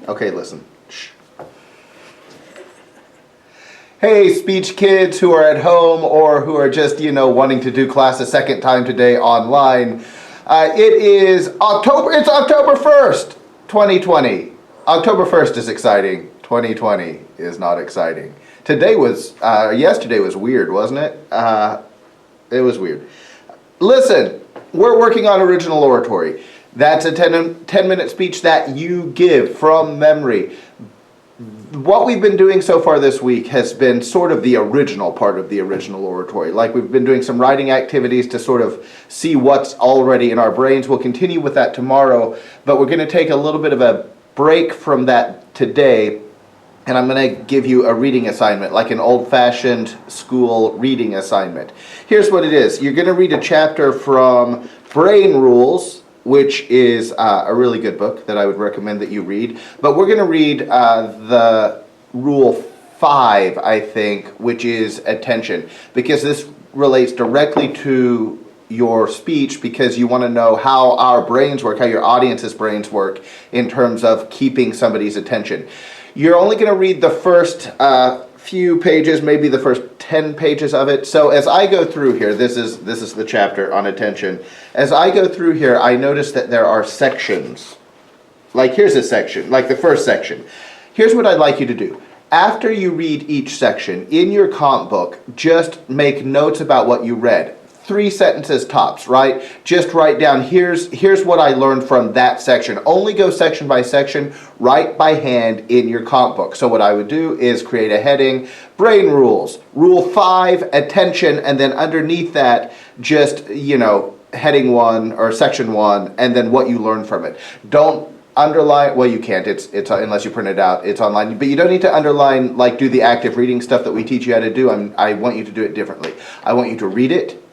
Okay, listen. Shh. Hey, speech kids who are at home or who are just, wanting to do class a second time today online. It is October. It's October 1st, 2020. October 1st is exciting. 2020 is not exciting. Yesterday was weird, wasn't it? It was weird. Listen, we're working on original oratory. That's a 10-minute speech that you give from memory. What we've been doing so far this week has been sort of the original part of the original oratory. Like, we've been doing some writing activities to sort of see what's already in our brains. We'll continue with that tomorrow, but we're going to take a little bit of a break from that today, and I'm going to give you a reading assignment, like an old-fashioned school reading assignment. Here's what it is. You're going to read a chapter from Brain Rules, which is a really good book that I would recommend that you read. But we're going to read the Rule 5, I think, which is attention, because this relates directly to your speech, because you want to know how our brains work, how your audience's brains work in terms of keeping somebody's attention. You're only going to read the first few pages, maybe the first 10 pages of it. So as I go through here, this is the chapter on attention. As I go through here, I notice that there are sections. Like, here's a section, like the first section. Here's what I'd like you to do. After you read each section, in your comp book, just make notes about what you read. 3 sentences tops, right? Just write down, here's what I learned from that section. Only go section by section, write by hand in your comp book. So what I would do is create a heading, Brain Rules, Rule 5, Attention, and then underneath that, just, heading 1 or section 1, and then what you learned from it. Don't underline, well, you can't, it's unless you print it out, it's online, but you don't need to underline, like, do the active reading stuff that we teach you how to do. I want you to do it differently. I want you to read it,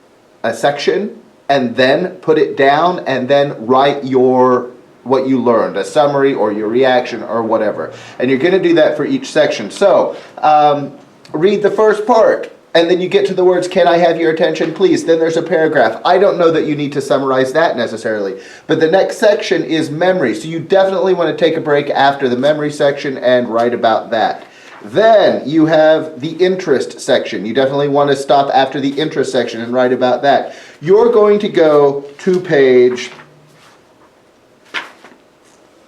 a section, and then put it down, and then write what you learned, a summary or your reaction or whatever. And you're going to do that for each section. So read the first part, and then you get to the words, can I have your attention, please? Then there's a paragraph. I don't know that you need to summarize that necessarily, but the next section is memory. So you definitely want to take a break after the memory section and write about that. Then you have the interest section. You definitely want to stop after the interest section and write about that. You're going to go to page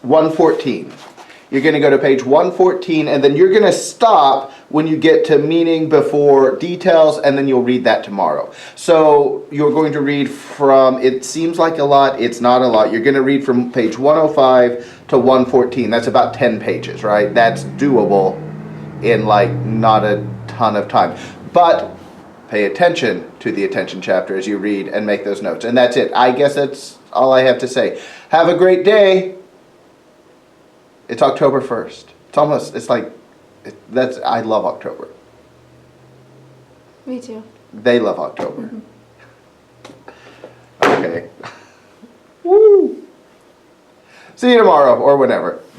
114. You're going to go to page 114, and then you're going to stop when you get to meaning before details, and then you'll read that tomorrow. So you're going to read from, it seems like a lot, it's not a lot. You're going to read from page 105 to 114. That's about 10 pages, right? That's doable in not a ton of time. But pay attention to the attention chapter as you read and make those notes. And that's it. I guess that's all I have to say. Have a great day. It's October 1st. I love October. Me too. They love October. Okay. Woo! See you tomorrow or whenever.